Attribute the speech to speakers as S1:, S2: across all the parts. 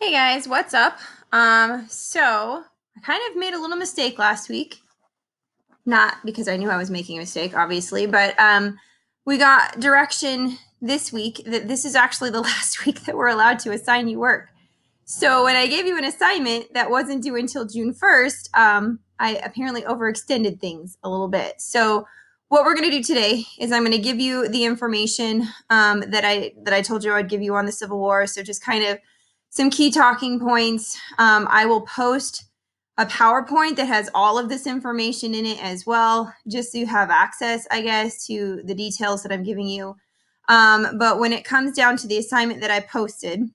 S1: Hey guys, what's up? So I kind of made a little mistake last week. Not because I knew I was making a mistake, obviously, but we got direction this week that this is actually the last week that we're allowed to assign you work. So when I gave you an assignment that wasn't due until June 1st, I apparently overextended things a little bit. So what we're going to do today is I'm going to give you the information that I told you I'd give you on the Civil War. So just kind of some key talking points. I will post a PowerPoint that has all of this information in it as well, just so you have access, I guess, to the details that I'm giving you. But when it comes down to the assignment that I posted,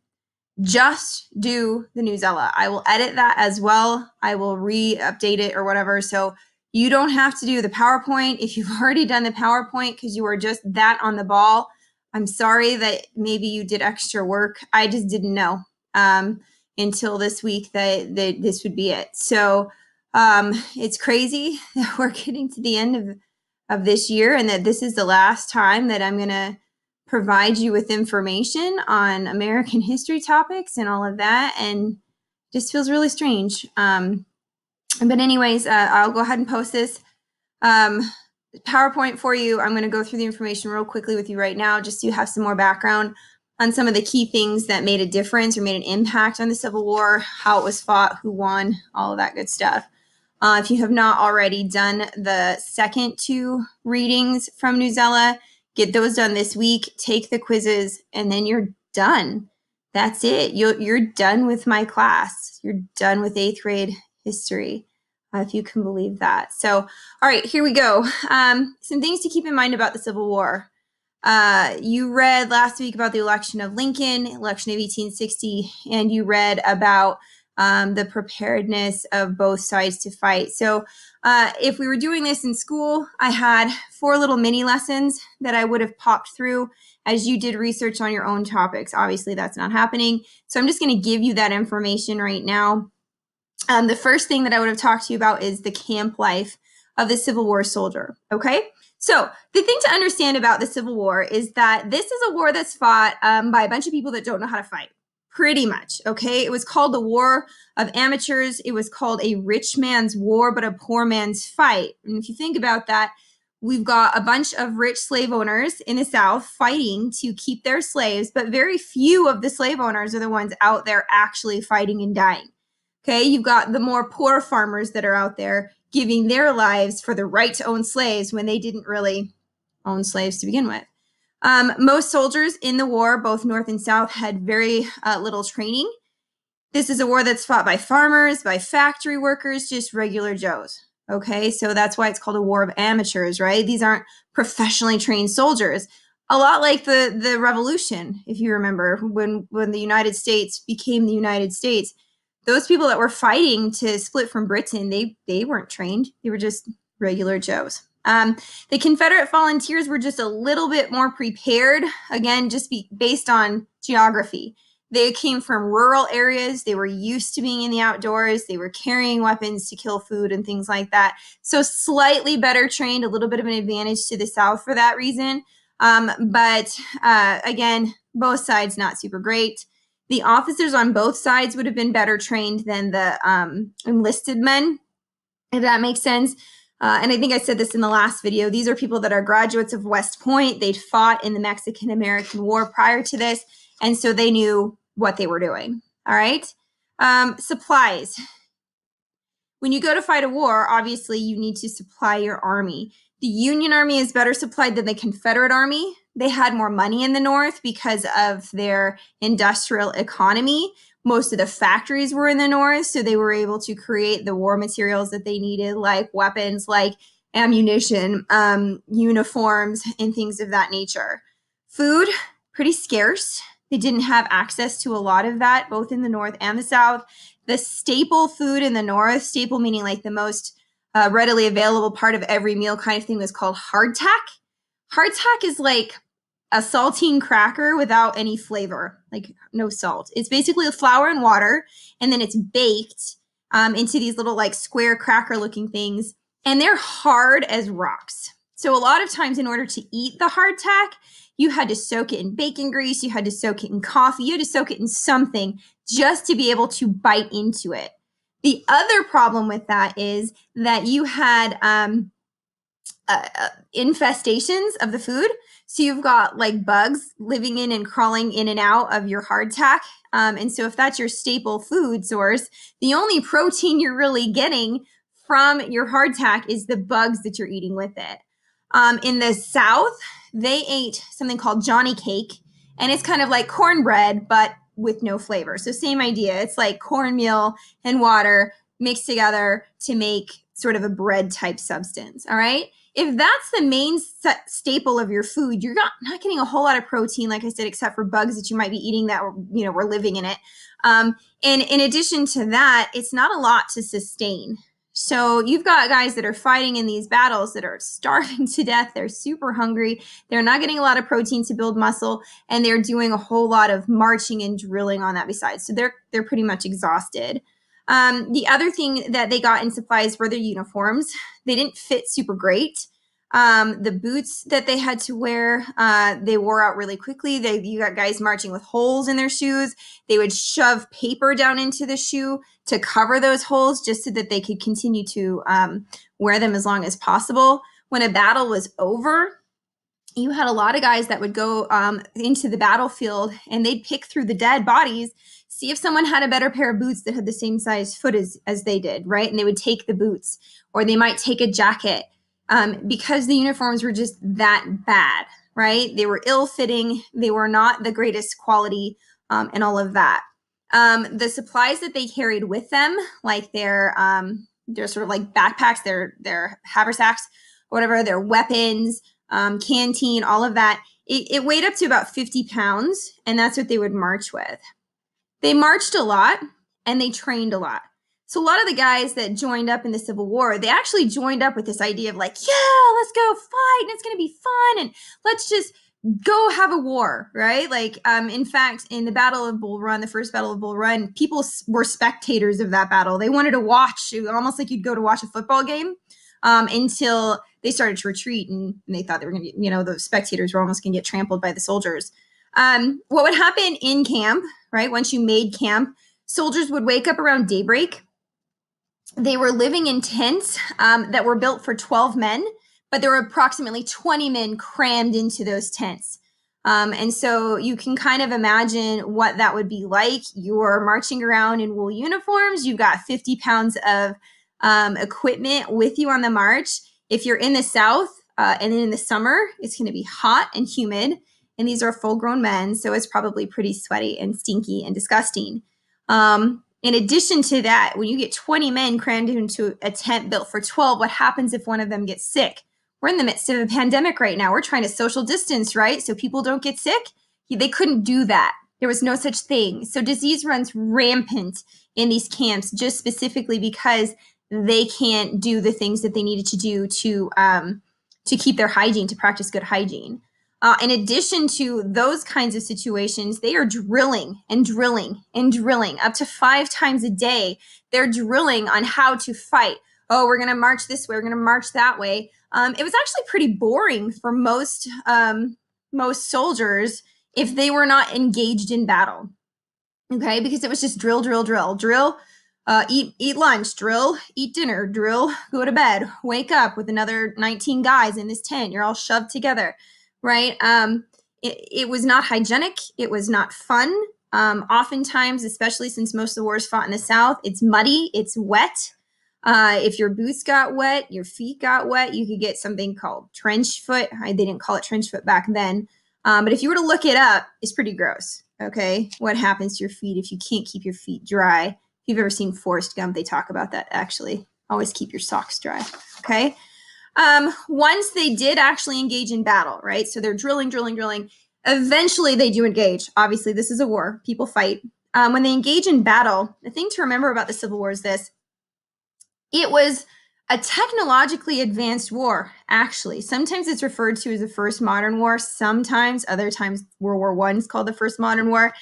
S1: just do the Newsella. I will edit that as well. I will re-update it or whatever. So you don't have to do the PowerPoint if you've already done the PowerPoint because you are just that on the ball. I'm sorry that maybe you did extra work. I just didn't know until this week that this would be it. So it's crazy that we're getting to the end of this year and that this is the last time that I'm going to provide you with information on American history topics and all of that, and just feels really strange. But anyways, I'll go ahead and post this PowerPoint for you. I'm going to go through the information real quickly with you right now, just so you have some more background on some of the key things that made a difference or made an impact on the Civil War, how it was fought, who won, all of that good stuff. If you have not already done the second two readings from Newsella, get those done this week, take the quizzes, and then you're done. That's it. You're done with my class. You're done with 8th grade history, if you can believe that. So, all right, here we go. Some things to keep in mind about the Civil War. You read last week about the election of Lincoln, election of 1860, and you read about the preparedness of both sides to fight. So if we were doing this in school, I had 4 little mini lessons that I would have popped through as you did research on your own topics. Obviously, that's not happening. So I'm just going to give you that information right now. The first thing that I would have talked to you about is the camp life of the Civil War soldier. Okay. So the thing to understand about the Civil War is that this is a war that's fought by a bunch of people that don't know how to fight. Pretty much, okay? It was called the War of Amateurs. It was called a rich man's war, but a poor man's fight. And if you think about that, we've got a bunch of rich slave owners in the South fighting to keep their slaves, but very few of the slave owners are the ones out there actually fighting and dying. Okay, you've got the more poor farmers that are out there giving their lives for the right to own slaves when they didn't really own slaves to begin with. Most soldiers in the war, both North and South, had very little training. This is a war that's fought by farmers, by factory workers, just regular Joes. Okay, so that's why it's called a war of amateurs, right? These aren't professionally trained soldiers. A lot like the Revolution, if you remember, when the United States became the United States. Those people that were fighting to split from Britain, they weren't trained. They were just regular Joes. The Confederate volunteers were just a little bit more prepared, again, just based on geography. They came from rural areas. They were used to being in the outdoors. They were carrying weapons to kill food and things like that. So slightly better trained, a little bit of an advantage to the South for that reason. But again, both sides not super great. The officers on both sides would have been better trained than the enlisted men, if that makes sense. And I think I said this in the last video. These are people that are graduates of West Point. They'd fought in the Mexican-American War prior to this, and so they knew what they were doing. All right? Supplies. When you go to fight a war, obviously you need to supply your army. The Union Army is better supplied than the Confederate Army. They had more money in the North because of their industrial economy. Most of the factories were in the North, so they were able to create the war materials that they needed, like weapons, like ammunition, uniforms, and things of that nature. Food, pretty scarce. They didn't have access to a lot of that, both in the North and the South. The staple food in the North, staple meaning like the most readily available part of every meal kind of thing, was called hardtack. Hardtack is like a saltine cracker without any flavor, like no salt. It's basically flour and water, and then it's baked into these little like square cracker looking things, and they're hard as rocks. So a lot of times in order to eat the hardtack, you had to soak it in bacon grease, you had to soak it in coffee, you had to soak it in something just to be able to bite into it. The other problem with that is that you had infestations of the food. So you've got like bugs living in and crawling in and out of your hardtack. And so if that's your staple food source, the only protein you're really getting from your hardtack is the bugs that you're eating with it. In the South, they ate something called Johnny cake, and it's kind of like cornbread, but with no flavor. So same idea. It's like cornmeal and water mixed together to make sort of a bread type substance. All right. If that's the main staple of your food, you're not getting a whole lot of protein, like I said, except for bugs that you might be eating that were living in it. And in addition to that, it's not a lot to sustain. So you've got guys that are fighting in these battles that are starving to death. They're super hungry. They're not getting a lot of protein to build muscle, and they're doing a whole lot of marching and drilling on that besides. So they're pretty much exhausted. The other thing that they got in supplies were their uniforms. They didn't fit super great. The boots that they had to wear, they wore out really quickly. You got guys marching with holes in their shoes. They would shove paper down into the shoe to cover those holes just so that they could continue to wear them as long as possible. When a battle was over, you had a lot of guys that would go into the battlefield, and they'd pick through the dead bodies, see if someone had a better pair of boots that had the same size foot as they did, right? And they would take the boots, or they might take a jacket because the uniforms were just that bad, right? They were ill-fitting. They were not the greatest quality and all of that. The supplies that they carried with them, like their sort of like backpacks, their haversacks, or whatever, their weapons, canteen, all of that, it weighed up to about 50 pounds, and that's what they would march with. They marched a lot, and they trained a lot. So a lot of the guys that joined up in the Civil War, they actually joined up with this idea of like, yeah, let's go fight, and it's going to be fun, and let's just go have a war, right? Like, in fact, in the Battle of Bull Run, the first Battle of Bull Run, people were spectators of that battle. They wanted to watch, almost like you'd go to watch a football game, until they started to retreat, and they thought they were going to get, the spectators were almost going to get trampled by the soldiers. What would happen in camp, right? Once you made camp, soldiers would wake up around daybreak. They were living in tents that were built for 12 men, but there were approximately 20 men crammed into those tents. And so you can kind of imagine what that would be like. You're marching around in wool uniforms. You've got 50 pounds of equipment with you on the march. If you're in the South and then in the summer, it's going to be hot and humid. And these are full-grown men, so it's probably pretty sweaty and stinky and disgusting. In addition to that, when you get 20 men crammed into a tent built for 12, what happens if one of them gets sick? We're in the midst of a pandemic right now. We're trying to social distance, right? So people don't get sick. They couldn't do that. There was no such thing. So disease runs rampant in these camps just specifically because they can't do the things that they needed to do to keep their hygiene, to practice good hygiene. In addition to those kinds of situations, they are drilling and drilling and drilling up to 5 times a day. They're drilling on how to fight. Oh, we're going to march this way. We're going to march that way. It was actually pretty boring for most soldiers if they were not engaged in battle. Okay, because it was just drill, drill, drill, drill. Eat lunch, drill, eat dinner, drill, go to bed, wake up with another 19 guys in this tent. You're all shoved together. Right? It was not hygienic. It was not fun. Oftentimes, especially since most of the wars fought in the South, it's muddy. It's wet. If your boots got wet, your feet got wet, you could get something called trench foot. They didn't call it trench foot back then. But if you were to look it up, it's pretty gross. Okay? What happens to your feet if you can't keep your feet dry? If you've ever seen Forrest Gump, they talk about that actually. Always keep your socks dry. Okay? Once they did actually engage in battle, right? So they're drilling, drilling, drilling. Eventually they do engage. Obviously, this is a war. People fight. When they engage in battle, the thing to remember about the Civil War is this. It was a technologically advanced war, actually. Sometimes it's referred to as the first modern war. Sometimes, other times, World War I is called the first modern war.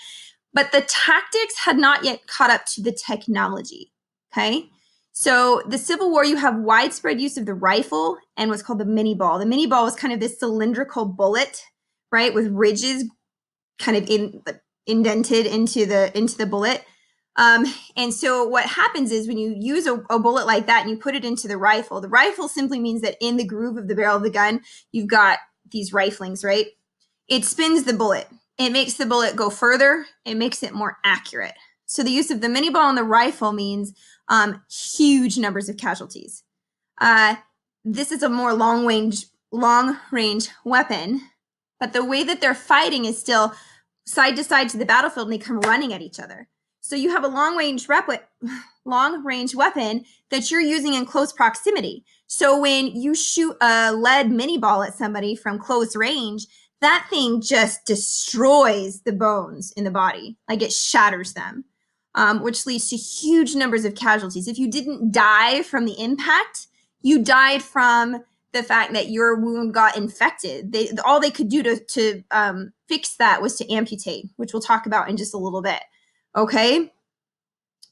S1: But the tactics had not yet caught up to the technology, okay? So the Civil War, you have widespread use of the rifle and what's called the mini ball. The mini ball was kind of this cylindrical bullet, right, with ridges kind of in indented into the bullet. And so what happens is when you use a bullet like that and you put it into the rifle simply means that in the groove of the barrel of the gun, you've got these riflings, right? It spins the bullet. It makes the bullet go further. It makes it more accurate. So the use of the mini ball on the rifle means huge numbers of casualties. This is a more long range weapon, but the way that they're fighting is still side to side to the battlefield, and they come running at each other. So you have a long range weapon that you're using in close proximity. So when you shoot a lead mini ball at somebody from close range, that thing just destroys the bones in the body, like it shatters them, which leads to huge numbers of casualties. If you didn't die from the impact, you died from the fact that your wound got infected. All they could do to fix that was to amputate, which we'll talk about in just a little bit. Okay,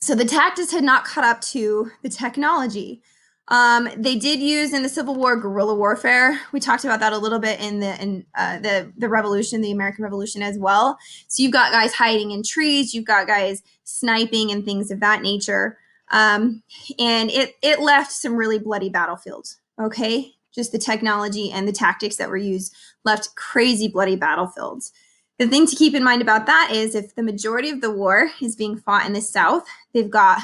S1: so the tactics had not caught up to the technology. They did use in the Civil War guerrilla warfare. We talked about that a little bit in the Revolution, the American Revolution as well. So you've got guys hiding in trees, you've got guys sniping and things of that nature. And it left some really bloody battlefields. Okay, just the technology and the tactics that were used left crazy bloody battlefields. The thing to keep in mind about that is if the majority of the war is being fought in the South, they've got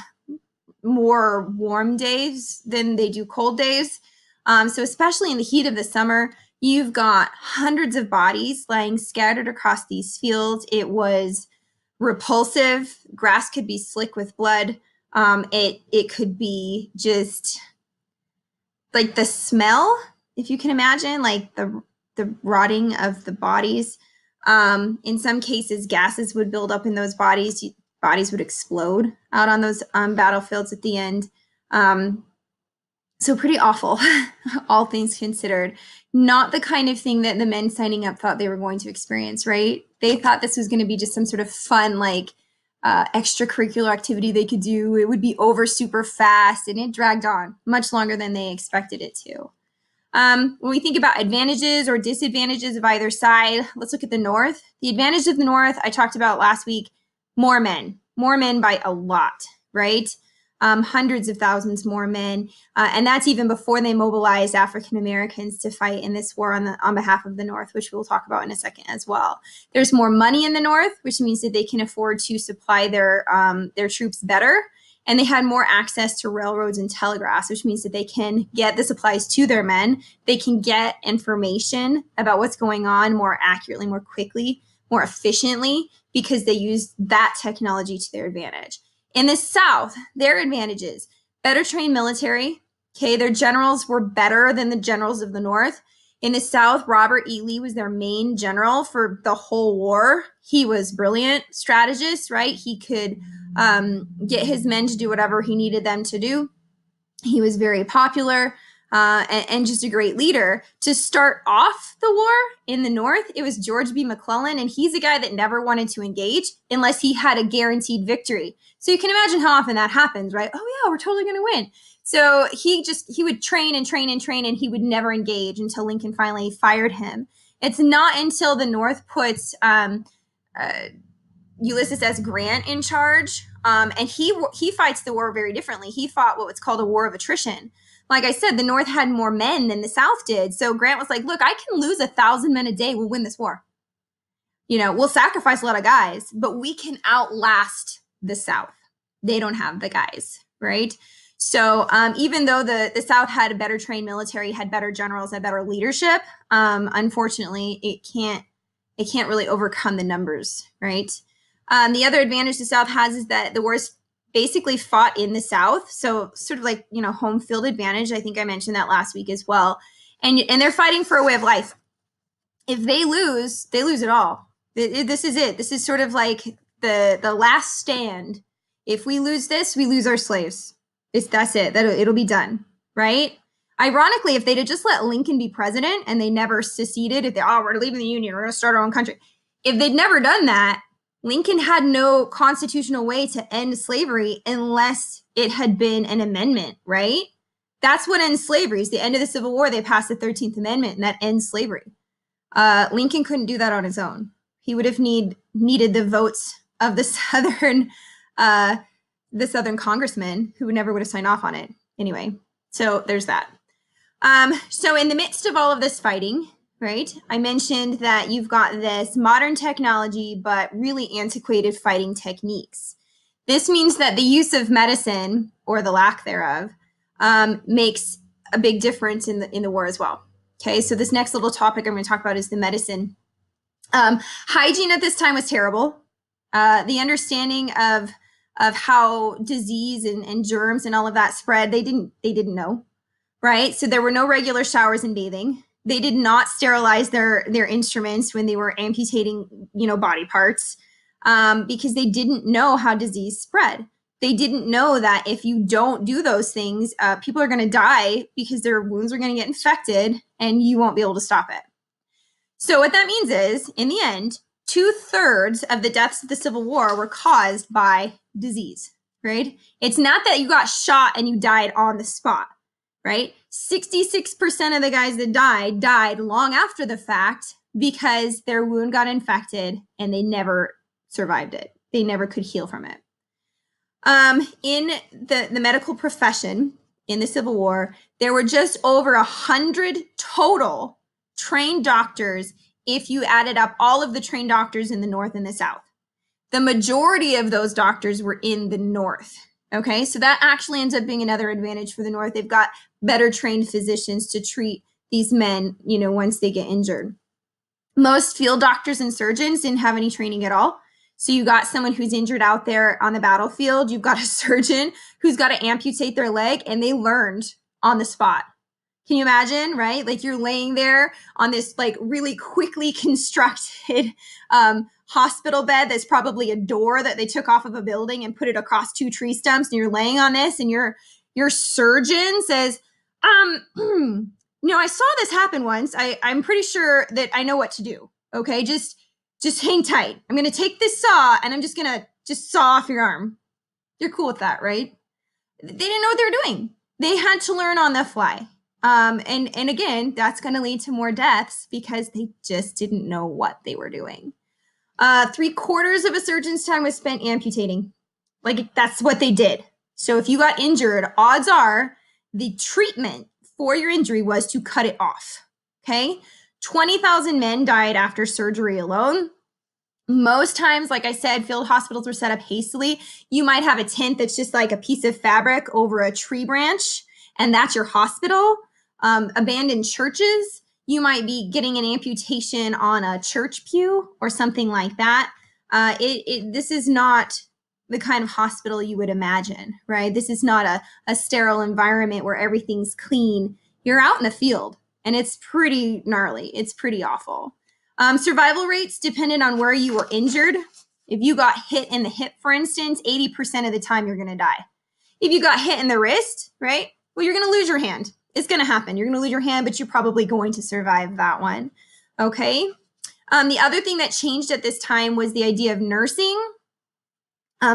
S1: more warm days than they do cold days. So especially in the heat of the summer, you've got hundreds of bodies lying scattered across these fields. It was repulsive. Grass could be slick with blood. It could be just like the smell, if you can imagine, like the rotting of the bodies. In some cases, gases would build up in those bodies. Bodies would explode out on those battlefields at the end. So pretty awful, all things considered. Not the kind of thing that the men signing up thought they were going to experience, right? They thought this was going to be just some sort of fun, like extracurricular activity they could do. It would be over super fast, and it dragged on much longer than they expected it to. When we think about advantages or disadvantages of either side, let's look at the North. The advantage of the North, I talked about last week, more men by a lot, right? Hundreds of thousands more men. And that's even before they mobilized African Americans to fight in this war on behalf of the North, which we'll talk about in a second as well. There's more money in the North, which means that they can afford to supply their troops better. And they had more access to railroads and telegraphs, which means that they can get the supplies to their men. They can get information about what's going on more accurately, more quickly, more efficiently, because they use that technology to their advantage. In the South, their advantages, better trained military. Okay, their generals were better than the generals of the North. In the South, Robert E. Lee was their main general for the whole war. He was brilliant strategist, right? He could get his men to do whatever he needed them to do. He was very popular and just a great leader. To start off the war in the North, it was George B. McClellan, and he's a guy that never wanted to engage unless he had a guaranteed victory. So you can imagine how often that happens, right? Oh yeah, we're totally going to win. So he would train and train and train, and he would never engage until Lincoln finally fired him. It's not until the North puts Ulysses S. Grant in charge, and he fights the war very differently. He fought what's called a war of attrition. Like I said, the North had more men than the South did. So Grant was like, look, I can lose 1,000 men a day. We'll win this war. You know, we'll sacrifice a lot of guys, but we can outlast the South. They don't have the guys, right? So even though the South had a better trained military, had better generals, had better leadership, unfortunately, it can't really overcome the numbers, right? The other advantage the South has is that the war is basically fought in the South. So sort of like, home field advantage. I think I mentioned that last week as well. And they're fighting for a way of life. If they lose it all. This is it. This is sort of like the last stand. If we lose this, we lose our slaves. That's it. It'll be done, right? Ironically, if they'd have just let Lincoln be president and they never seceded, we're leaving the Union, we're going to start our own country. If they'd never done that, Lincoln had no constitutional way to end slavery unless it had been an amendment, right? That's what ends slavery. It's the end of the Civil War. They passed the 13th Amendment, and that ends slavery. Lincoln couldn't do that on his own. He would have needed the votes of the Southern congressman who never would have signed off on it. Anyway, so there's that. So in the midst of all of this fighting, right, I mentioned that you've got this modern technology, but really antiquated fighting techniques. This means that the use of medicine, or the lack thereof, makes a big difference in the war as well. Okay, so this next little topic I'm going to talk about is the medicine. Hygiene at this time was terrible. The understanding of how disease and germs and all of that spread, they didn't know, right? So there were no regular showers and bathing. They did not sterilize their instruments when they were amputating, body parts, because they didn't know how disease spread. They didn't know that if you don't do those things, people are going to die because their wounds are going to get infected and you won't be able to stop it. So what that means is, in the end, 2/3 of the deaths of the Civil War were caused by disease, right? It's not that you got shot and you died on the spot, right? 66% of the guys that died long after the fact because their wound got infected and they never survived it. They never could heal from it. In the medical profession in the Civil War, there were just over 100 total trained doctors if you added up all of the trained doctors in the North and the South. The majority of those doctors were in the North. Okay, so that actually ends up being another advantage for the North. They've got better trained physicians to treat these men, once they get injured. Most field doctors and surgeons didn't have any training at all. So you got someone who's injured out there on the battlefield. You've got a surgeon who's got to amputate their leg, and they learned on the spot. Can you imagine, right? Like you're laying there on this like really quickly constructed hospital bed that's probably a door that they took off of a building and put it across 2 tree stumps, and you're laying on this, and your surgeon says, I saw this happen once. I'm pretty sure that I know what to do. Okay, just hang tight. I'm going to take this saw and I'm just going to saw off your arm. You're cool with that, right? They didn't know what they were doing. They had to learn on the fly. And again, that's going to lead to more deaths because they just didn't know what they were doing. 3/4 of a surgeon's time was spent amputating. Like that's what they did. So if you got injured, odds are the treatment for your injury was to cut it off. Okay. 20,000 men died after surgery alone. Most times, like I said, field hospitals were set up hastily. You might have a tent that's just like a piece of fabric over a tree branch, and that's your hospital. Abandoned churches, you might be getting an amputation on a church pew or something like that. This is not the kind of hospital you would imagine, right? This is not a sterile environment where everything's clean. You're out in the field, and it's pretty gnarly. It's pretty awful. Survival rates depended on where you were injured. If you got hit in the hip, for instance, 80% of the time you're going to die. If you got hit in the wrist, right? Well, you're going to lose your hand. It's going to happen. You're going to lose your hand, but you're probably going to survive that one. Okay. The other thing that changed at this time was the idea of nursing,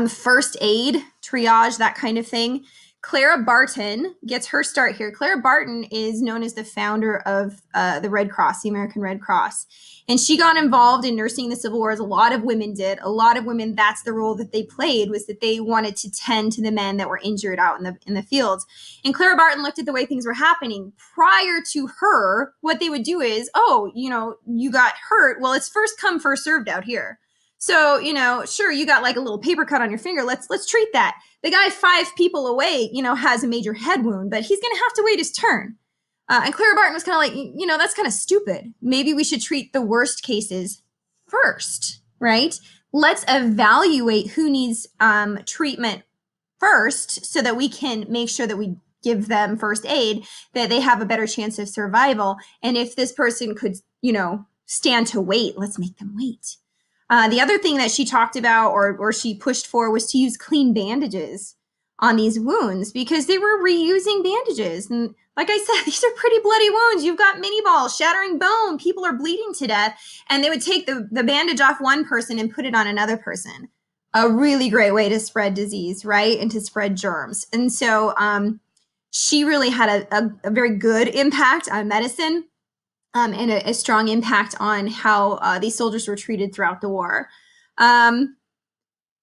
S1: first aid, triage, that kind of thing. Clara Barton gets her start here. Clara Barton is known as the founder of the Red Cross, the American Red Cross. And she got involved in nursing the Civil War, as a lot of women did. A lot of women, that's the role that they played, was that they wanted to tend to the men that were injured out in the fields. And Clara Barton looked at the way things were happening. Prior to her, what they would do is, you got hurt. Well, it's first come, first served out here. So, sure, you got like a little paper cut on your finger. Let's treat that. The guy 5 people away, has a major head wound, but he's going to have to wait his turn. And Clara Barton was kind of like, that's kind of stupid. Maybe we should treat the worst cases first, right? Let's evaluate who needs treatment first so that we can make sure that we give them first aid, that they have a better chance of survival. And if this person could, stand to wait, let's make them wait. The other thing that she talked about or she pushed for was to use clean bandages on these wounds because they were reusing bandages. And like I said, these are pretty bloody wounds. You've got mini balls, shattering bone. People are bleeding to death. And they would take the bandage off one person and put it on another person. A really great way to spread disease, right? And to spread germs. And so she really had a very good impact on medicine. and a strong impact on how these soldiers were treated throughout the war.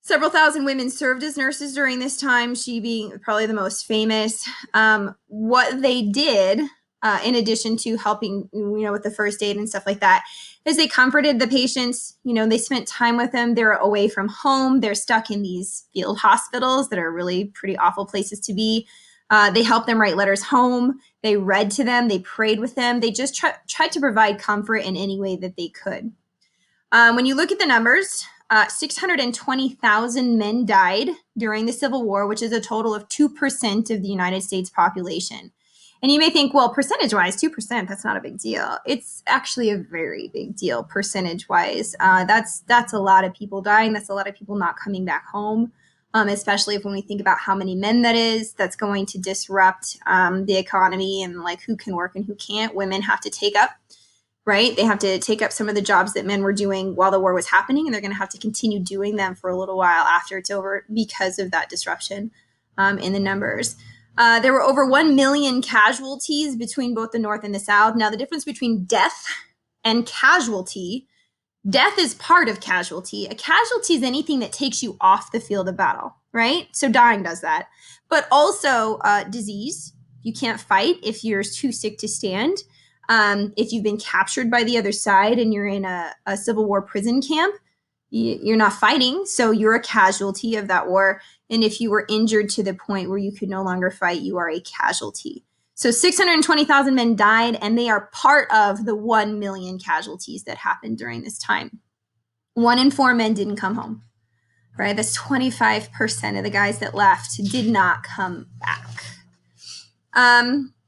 S1: Several thousand women served as nurses during this time, she being probably the most famous. What they did, in addition to helping, with the first aid and stuff like that, is they comforted the patients. They spent time with them. They're away from home. They're stuck in these field hospitals that are really pretty awful places to be. They helped them write letters home. They read to them. They prayed with them. They just tried to provide comfort in any way that they could. When you look at the numbers, 620,000 men died during the Civil War, which is a total of 2% of the United States population. And you may think, well, percentage-wise, 2%, that's not a big deal. It's actually a very big deal, percentage-wise. That's a lot of people dying. That's a lot of people not coming back home, especially when we think about how many men that is. That's going to disrupt the economy and like who can work and who can't. Women have to take up. Right? They have to take up some of the jobs that men were doing while the war was happening, and they're going to have to continue doing them for a little while after it's over because of that disruption in the numbers. There were over 1 million casualties between both the North and the South. Now, the difference between death and casualty, death is part of casualty. A casualty is anything that takes you off the field of battle, right? So dying does that. But also disease. You can't fight if you're too sick to stand. If you've been captured by the other side and you're in a Civil War prison camp, you're not fighting, so you're a casualty of that war. And if you were injured to the point where you could no longer fight, you are a casualty. So 620,000 men died, and they are part of the 1 million casualties that happened during this time. 1 in 4 men didn't come home, right? That's 25% of the guys that left did not come back.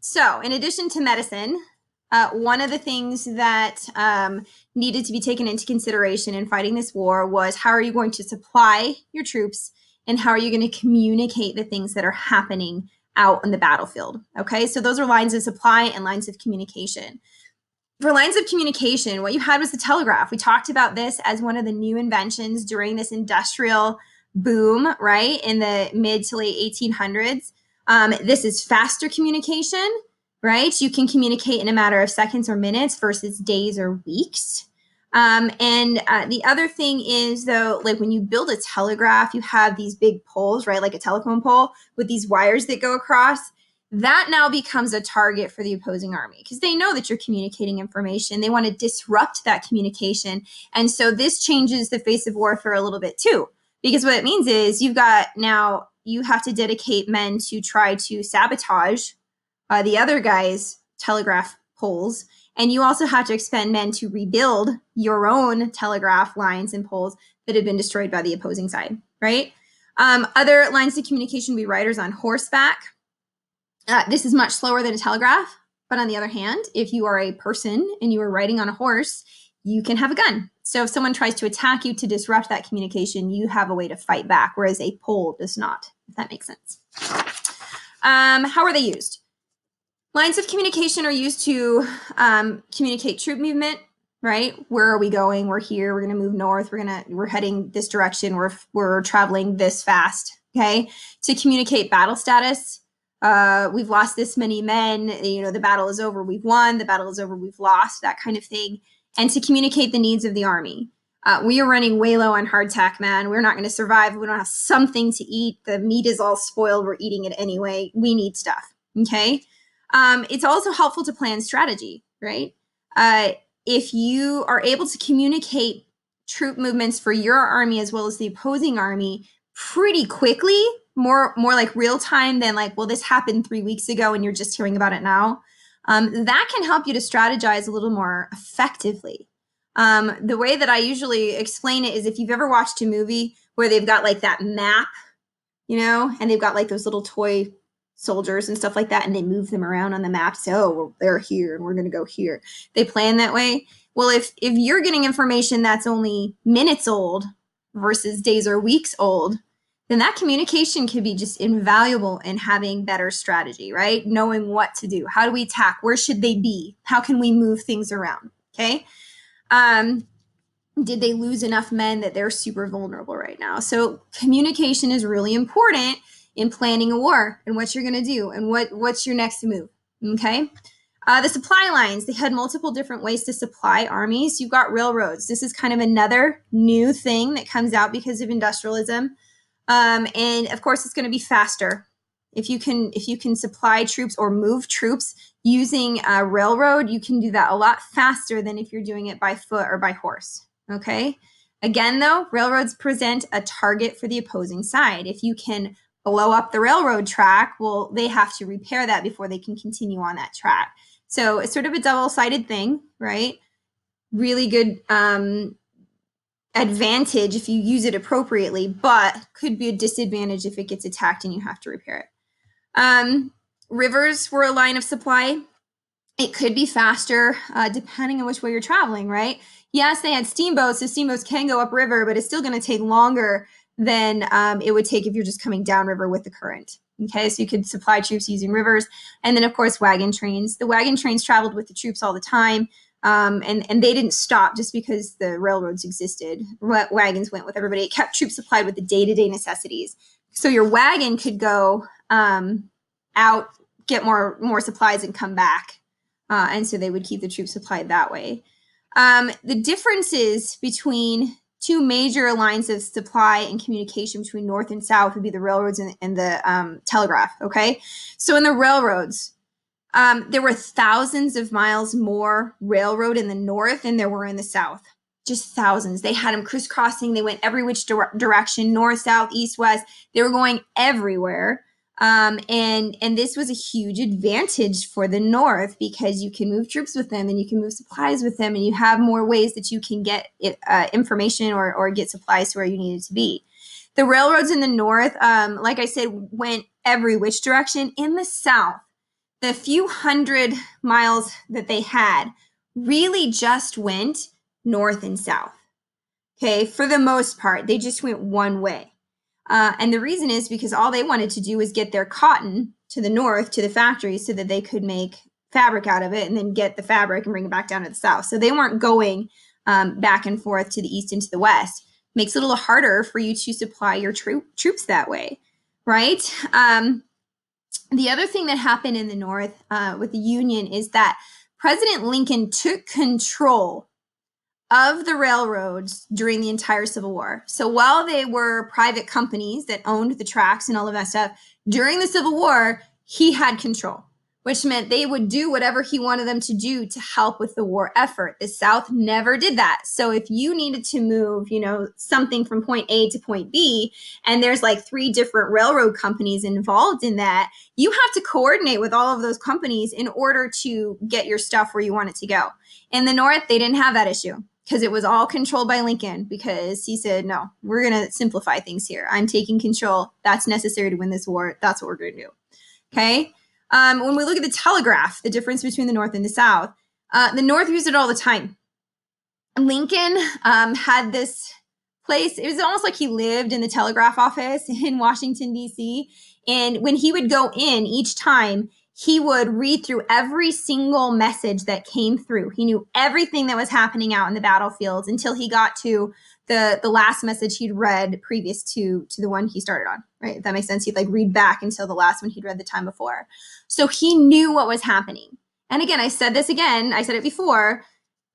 S1: So in addition to medicine, one of the things that needed to be taken into consideration in fighting this war was how are you going to supply your troops and how are you going to communicate the things that are happening out on the battlefield? Okay, so those are lines of supply and lines of communication. For lines of communication, what you had was the telegraph. We talked about this as one of the new inventions during this industrial boom, right, in the mid to late 1800s. This is faster communication. Right? You can communicate in a matter of seconds or minutes versus days or weeks. The other thing is, though, like when you build a telegraph, you have these big poles, right? Like a telephone pole with these wires that go across. That now becomes a target for the opposing army because they know that you're communicating information. They want to disrupt that communication. And so this changes the face of warfare a little bit too, because what it means is you have to dedicate men to try to sabotage the other guy's telegraph poles, and you also have to expend men to rebuild your own telegraph lines and poles that have been destroyed by the opposing side, right? Other lines of communication would be riders on horseback. This is much slower than a telegraph, but on the other hand, if you are a person and you are riding on a horse, you can have a gun. So if someone tries to attack you to disrupt that communication, you have a way to fight back, whereas a pole does not, if that makes sense. How are they used? Lines of communication are used to communicate troop movement, right? Where are we going? We're here. We're going to move north. We're heading this direction. We're traveling this fast. Okay. To communicate battle status. We've lost this many men. The battle is over. We've won. The battle is over. We've lost. That kind of thing. And to communicate the needs of the army. We are running way low on hardtack, man. We're not going to survive. We don't have something to eat. The meat is all spoiled. We're eating it anyway. We need stuff. Okay. It's also helpful to plan strategy, right? If you are able to communicate troop movements for your army as well as the opposing army pretty quickly, more like real time than like, well, this happened 3 weeks ago and you're just hearing about it now, that can help you to strategize a little more effectively. The way that I usually explain it is if you've ever watched a movie where they've got like that map, and they've got like those little toy soldiers and stuff like that, and they move them around on the map. So, well, they're here and we're going to go here. They plan that way. Well, if you're getting information that's only minutes old versus days or weeks old, then that communication could be just invaluable in having better strategy, right? Knowing what to do. How do we attack? Where should they be? How can we move things around? Okay. Did they lose enough men that they're super vulnerable right now? So communication is really important in planning a war and what you're going to do and what's your next move. Okay. The supply lines, they had multiple different ways to supply armies. You've got railroads. This is kind of another new thing that comes out because of industrialism. And of course, it's going to be faster. If you can supply troops or move troops using a railroad, you can do that a lot faster than if you're doing it by foot or by horse. Okay. Again, though, railroads present a target for the opposing side. If you can blow up the railroad track, well, they have to repair that before they can continue on that track. So it's sort of a double-sided thing, right? Really good advantage if you use it appropriately, but could be a disadvantage if it gets attacked and you have to repair it. Rivers were a line of supply. It could be faster depending on which way you're traveling, right? Yes, they had steamboats, so steamboats can go upriver, but it's still going to take longer than it would take if you're just coming downriver with the current. Okay, so you could supply troops using rivers. And then, of course, wagon trains. The wagon trains traveled with the troops all the time, and they didn't stop just because the railroads existed. Wagons went with everybody. It kept troops supplied with the day-to-day necessities. So your wagon could go out, get more supplies, and come back. And so they would keep the troops supplied that way. The differences between two major lines of supply and communication between north and south would be the railroads and the telegraph, okay? So in the railroads, there were thousands of miles more railroad in the north than there were in the south. Just thousands. They had them crisscrossing. They went every which direction, north, south, east, west. They were going everywhere. And this was a huge advantage for the North because you can move troops with them and you can move supplies with them and you have more ways that you can get information or get supplies to where you needed to be. The railroads in the North, like I said, went every which direction. In the South, the few hundred miles that they had really just went north and south. Okay, for the most part, they just went one way. And the reason is because all they wanted to do was get their cotton to the north, to the factories, so that they could make fabric out of it and then get the fabric and bring it back down to the south. So they weren't going back and forth to the east and to the west. Makes it a little harder for you to supply your troops that way, right? The other thing that happened in the North with the Union is that President Lincoln took control of the railroads during the entire Civil War. So while they were private companies that owned the tracks and all of that stuff, during the Civil War, he had control, which meant they would do whatever he wanted them to do to help with the war effort. The South never did that. So if you needed to move, something from point A to point B, and there's like 3 different railroad companies involved in that, you have to coordinate with all of those companies in order to get your stuff where you want it to go. In the North, they didn't have that issue, because it was all controlled by Lincoln, because he said, no, we're going to simplify things here. I'm taking control. That's necessary to win this war. That's what we're going to do. Okay. When we look at the telegraph, the difference between the North and the South, the North used it all the time. Lincoln had this place. It was almost like he lived in the telegraph office in Washington, D.C. And when he would go in each time, he would read through every single message that came through. He knew everything that was happening out in the battlefields until he got to the last message he'd read previous to the one he started on, right? If that makes sense. He'd read back until the last one he'd read the time before. So he knew what was happening. And again, I said it before,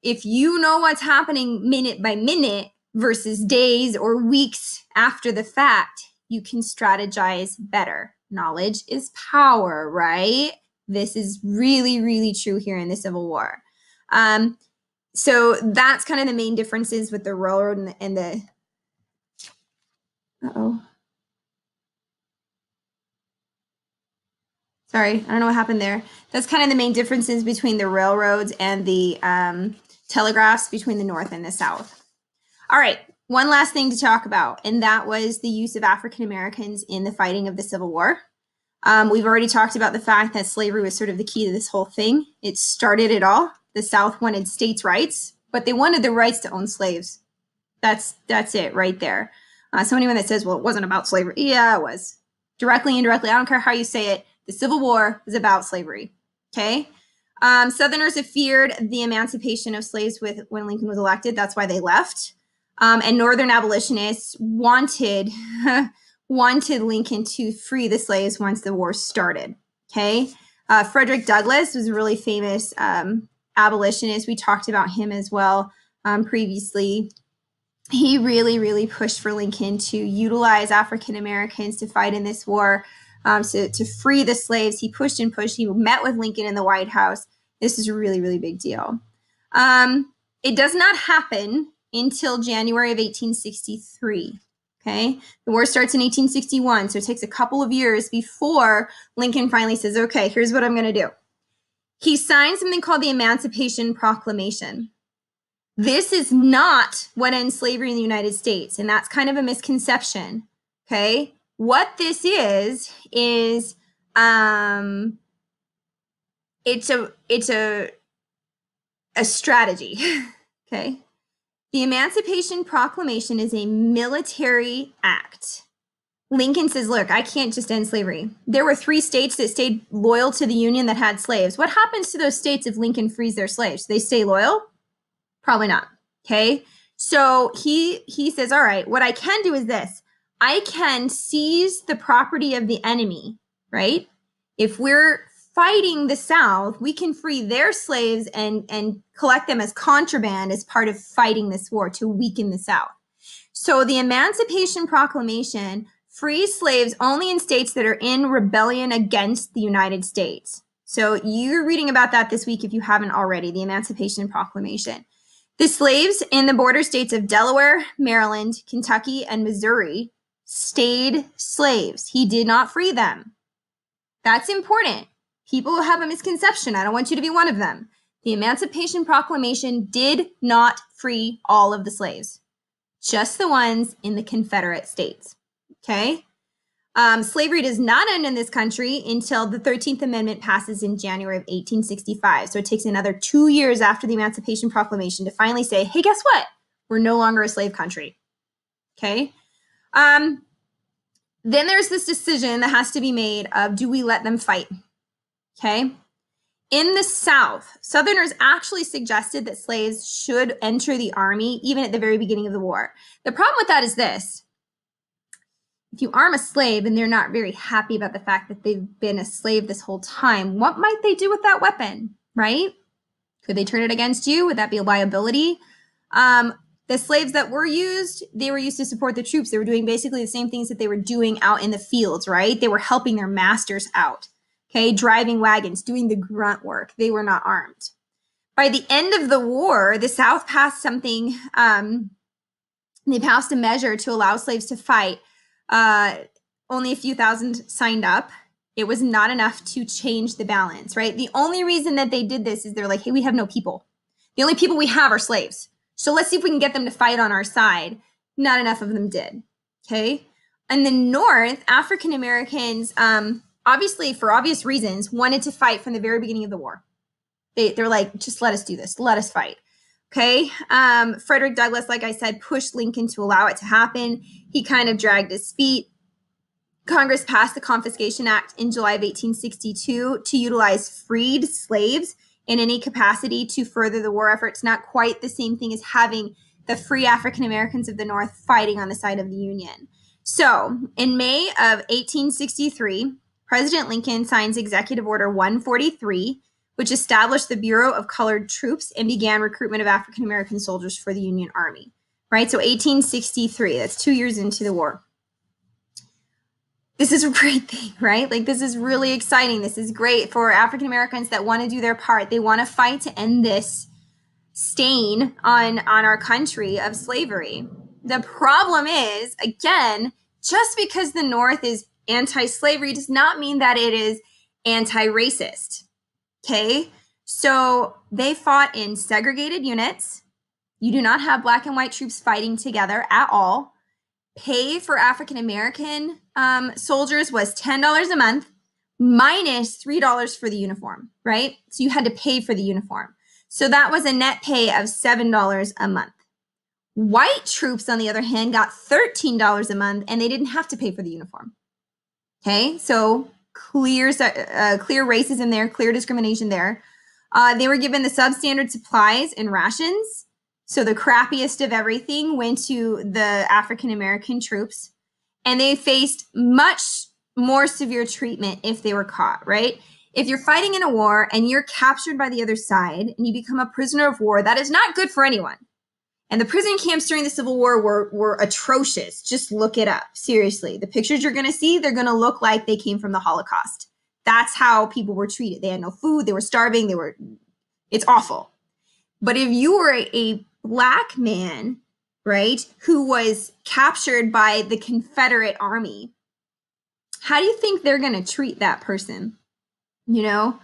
S1: if you know what's happening minute by minute versus days or weeks after the fact, you can strategize better. Knowledge is power, right? This is really, really true here in the Civil War. So that's kind of the main differences with the railroad and the Sorry, I don't know what happened there. That's kind of the main differences between the railroads and the telegraphs between the North and the South. All right, one last thing to talk about, and that was the use of African Americans in the fighting of the Civil War. We've already talked about the fact that slavery was sort of the key to this whole thing. It started it all. The South wanted states' rights, but they wanted the rights to own slaves. That's it right there. So anyone that says, well, it wasn't about slavery, yeah, it was. Directly, indirectly, I don't care how you say it, the Civil War was about slavery, okay? Southerners have feared the emancipation of slaves when Lincoln was elected. That's why they left. And Northern abolitionists wanted Lincoln to free the slaves once the war started, okay? Frederick Douglass was a really famous abolitionist. We talked about him as well previously. He really, really pushed for Lincoln to utilize African Americans to fight in this war, to free the slaves. He pushed and pushed. He met with Lincoln in the White House. This is a really, really big deal. It does not happen until January of 1863. Okay, the war starts in 1861, so it takes a couple of years before Lincoln finally says, okay, here's what I'm going to do. He signs something called the Emancipation Proclamation. This is not what ends slavery in the United States, and that's kind of a misconception. Okay, what this is it's a strategy. Okay. The Emancipation Proclamation is a military act. Lincoln says, look, I can't just end slavery. There were 3 states that stayed loyal to the Union that had slaves. What happens to those states if Lincoln frees their slaves? Do they stay loyal? Probably not. Okay. So he says, all right, what I can do is this. I can seize the property of the enemy, right? If we're fighting the South, we can free their slaves and collect them as contraband as part of fighting this war to weaken the South. So the Emancipation Proclamation frees slaves only in states that are in rebellion against the United States. So you're reading about that this week if you haven't already, the Emancipation Proclamation. The slaves in the border states of Delaware, Maryland, Kentucky, and Missouri stayed slaves. He did not free them. That's important. People have a misconception. I don't want you to be one of them. The Emancipation Proclamation did not free all of the slaves, just the ones in the Confederate States. Okay? Slavery does not end in this country until the 13th Amendment passes in January of 1865. So it takes another 2 years after the Emancipation Proclamation to finally say, hey, guess what? We're no longer a slave country. Okay? Then there's this decision that has to be made of, do we let them fight? Okay. In the South, Southerners actually suggested that slaves should enter the army even at the very beginning of the war. The problem with that is this. If you arm a slave and they're not very happy about the fact that they've been a slave this whole time, what might they do with that weapon, right? Could they turn it against you? Would that be a liability? The slaves that were used, they were used to support the troops. They were doing basically the same things that they were doing out in the fields, right? They were helping their masters out. Okay, driving wagons, doing the grunt work. They were not armed. By the end of the war, the South passed something, they passed a measure to allow slaves to fight. Only a few thousand signed up. It was not enough to change the balance, right? The only reason that they did this is they're like, hey, we have no people. The only people we have are slaves. So let's see if we can get them to fight on our side. Not enough of them did, okay? In the North, African Americans, obviously, for obvious reasons, wanted to fight from the very beginning of the war. They're like, just let us do this. Let us fight. Okay. Frederick Douglass, like I said, pushed Lincoln to allow it to happen. He kind of dragged his feet. Congress passed the Confiscation Act in July of 1862 to utilize freed slaves in any capacity to further the war effort. It's not quite the same thing as having the free African Americans of the North fighting on the side of the Union. So in May of 1863, President Lincoln signs Executive Order 143, which established the Bureau of Colored Troops and began recruitment of African American soldiers for the Union Army, right? So 1863, that's 2 years into the war. This is a great thing, right? Like, this is really exciting. This is great for African Americans that want to do their part. They want to fight to end this stain on our country of slavery. The problem is, again, just because the North is anti-slavery does not mean that it is anti-racist. Okay, so they fought in segregated units. You do not have black and white troops fighting together at all. Pay for African American soldiers was $10 a month minus $3 for the uniform, right? So you had to pay for the uniform. So that was a net pay of $7 a month. White troops, on the other hand, got $13 a month and they didn't have to pay for the uniform. Okay, so clear racism there, clear discrimination there. They were given the substandard supplies and rations. So the crappiest of everything went to the African American troops, and they faced much more severe treatment if they were caught, right? If you're fighting in a war and you're captured by the other side and you become a prisoner of war, that is not good for anyone. And the prison camps during the Civil War were atrocious. Just look it up. Seriously. The pictures you're going to see, they're going to look like they came from the Holocaust. That's how people were treated. They had no food. They were starving. It's awful. But if you were a black man, right, who was captured by the Confederate Army, how do you think they're going to treat that person? You know,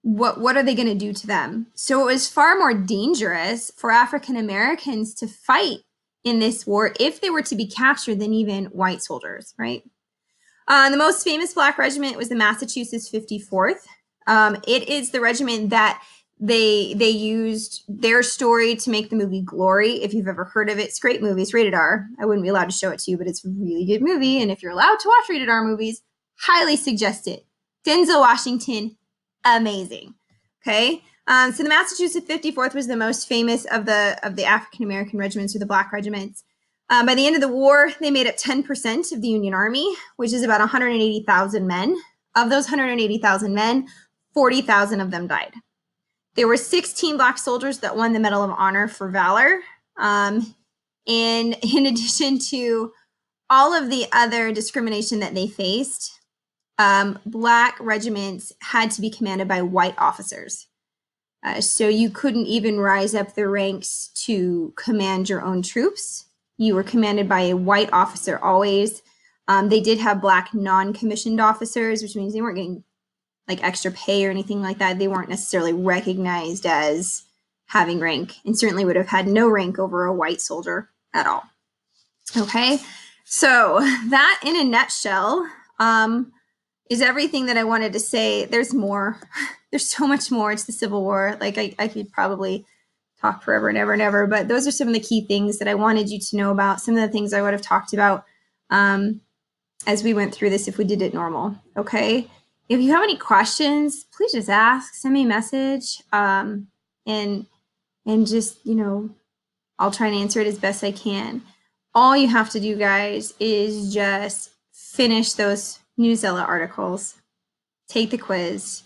S1: what are they going to do to them? So it was far more dangerous for African Americans to fight in this war if they were to be captured than even white soldiers, right? The most famous black regiment was the Massachusetts 54th. It is the regiment that they used their story to make the movie Glory. If you've ever heard of it, it's a great movie. It's rated R. I wouldn't be allowed to show it to you, but it's a really good movie. And if you're allowed to watch rated R movies, highly suggest it. Denzel Washington, amazing. Okay, so the Massachusetts 54th was the most famous of the African American regiments or the black regiments. By the end of the war, they made up 10% of the Union Army, which is about 180,000 men. Of those 180,000 men, 40,000 of them died. There were 16 black soldiers that won the Medal of Honor for valor. And in addition to all of the other discrimination that they faced, black regiments had to be commanded by white officers. So you couldn't even rise up the ranks to command your own troops. You were commanded by a white officer always. They did have black non-commissioned officers, which means they weren't getting like extra pay or anything like that. They weren't necessarily recognized as having rank, and certainly would have had no rank over a white soldier at all. Okay, so that in a nutshell is everything that I wanted to say. There's more. There's so much more. It's the Civil War. Like I could probably talk forever and ever and ever, but those are some of the key things that I wanted you to know about. Some of the things I would have talked about as we went through this if we did it normal. Okay. If you have any questions, please just ask, send me a message, and just, I'll try and answer it as best I can. All you have to do, guys, is just finish those Newsella articles, take the quiz,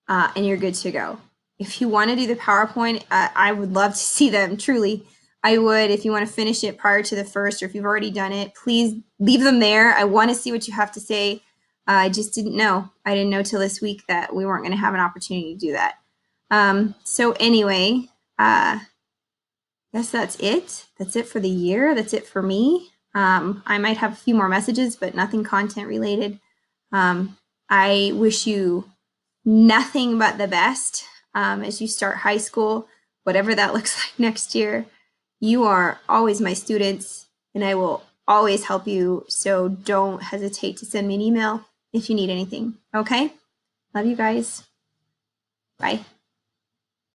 S1: and you're good to go. If you want to do the PowerPoint, I would love to see them, truly. I would. If you want to finish it prior to the first, or if you've already done it, please leave them there. I want to see what you have to say. I just didn't know. I didn't know till this week that we weren't going to have an opportunity to do that. So anyway, I guess that's it. That's it for the year. That's it for me. I might have a few more messages, but nothing content related. I wish you nothing but the best as you start high school, whatever that looks like next year. You are always my students, and I will always help you. So don't hesitate to send me an email if you need anything. Okay? Love you guys. Bye.